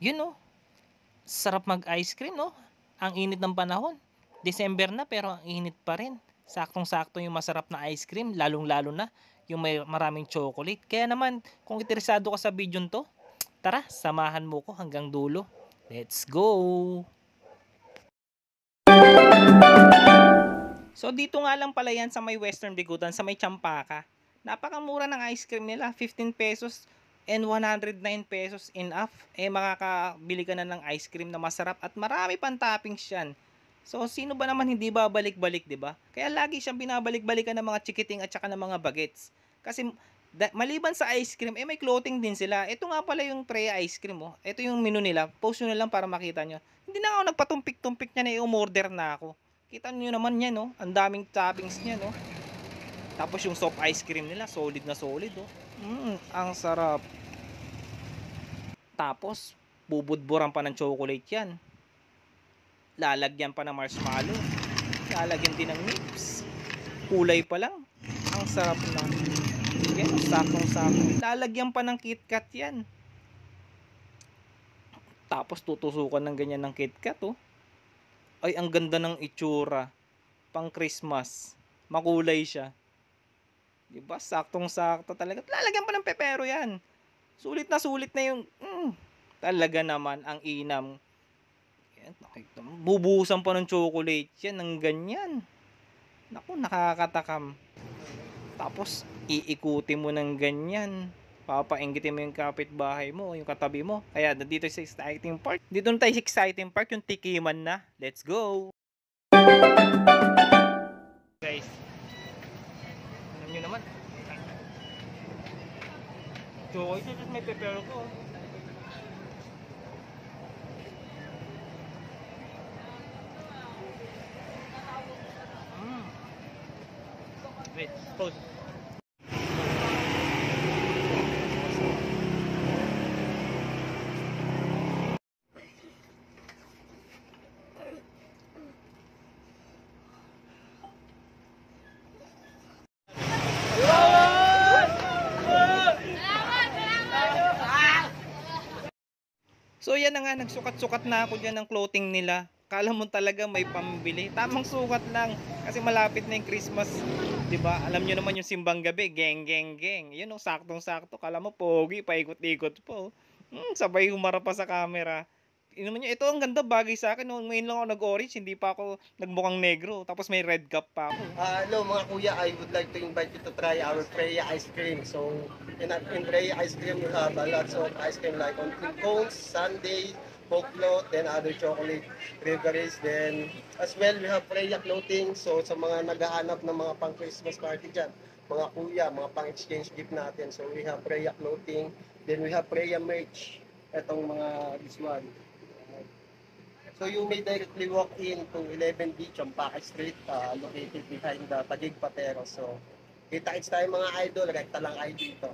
Yun, oh, sarap mag-ice cream, 'no? Ang init ng panahon. December na pero ang init pa rin. Saktong-sakto yung masarap na ice cream, lalong-lalo na yung may maraming chocolate. Kaya naman, kung interesado ka sa video 'to, tara, samahan mo ko hanggang dulo. Let's go! So dito nga lang pala yan sa may Western Bigutan, sa may Champaka. Napakamura ng ice cream nila, 15 pesos and 109 pesos enough. Makakabili ka na ng ice cream na masarap at marami pang toppings yan. So sino ba naman hindi babalik-balik, 'di ba? Kaya lagi siyang binabalik-balikan ng mga chikiting at saka ng mga bagets. Kasi maliban sa ice cream, may clothing din sila. Ito nga pala yung Freya ice cream, oh. Ito yung menu nila. Post nyo na lang para makita nyo. Hindi na ako nagpatumpik-tumpik niya na i-umorder na ako. Kita niyo naman yan, no? Ang daming toppings niya, no? Tapos yung soft ice cream nila, solid na solid, oh. Ang sarap. Tapos, bubudburan pa ng chocolate yan. Lalagyan pa ng marshmallow. Lalagyan din ng nips. Kulay pa lang. Ang sarap na. Yan, sakong-sakong. Lalagyan pa ng KitKat yan. Tapos, tutusukan ng ganyan ng KitKat, oh. Ay, ang ganda ng itsura. Pang Christmas. Makulay siya. Diba? Saktong-sakto talaga. Lalagyan pa ng pepero yan. Sulit na yung talaga naman ang inam. Yan, nakita mo. Bubuhusan pa ng chocolate yan ng ganyan. Naku, nakakatakam. Tapos, iikuti mo ng ganyan. Papainggitin mo yung kapitbahay mo, yung katabi mo. Kaya, dito sa exciting part. Dito na tayo sa exciting part, yung tikiman na. Let's go! Guys, alam nyo naman. Chocolate, just may pepero ko. Wait, pause. So yan na nga, nagsukat-sukat na ako dyan ng clothing nila. Kala mo talaga may pambili. Tamang sukat lang. Kasi malapit na yung Christmas. 'Di ba? Alam nyo naman yung simbang gabi. Geng, geng, geng. Yun, saktong-sakto. Kala mo pogi, paikot-ikot po. Sabay humarap pa sa camera. Naman nyo, ito ang ganda, bagay sa akin. Noong ngayon lang ako nag-orange, hindi pa ako nagmukhang negro. Tapos may red cap pa ako. Hello mga kuya, I would like to invite you to try our Freya ice cream. So in Freya ice cream, you have lots of ice cream like on cones, sundae, folklore, then other chocolate flavors. Then as well, we have Freya clothing. So sa mga naghahanap ng mga pang Christmas party dyan, mga kuya, mga pang exchange gift natin. So we have Freya clothing, then we have Freya merch. Etong mga this one. So you may directly walk in to 11B Champaka Street, located behind the Taguig Patero. So kita-kits tayo mga idol, rekta lang kayo dito.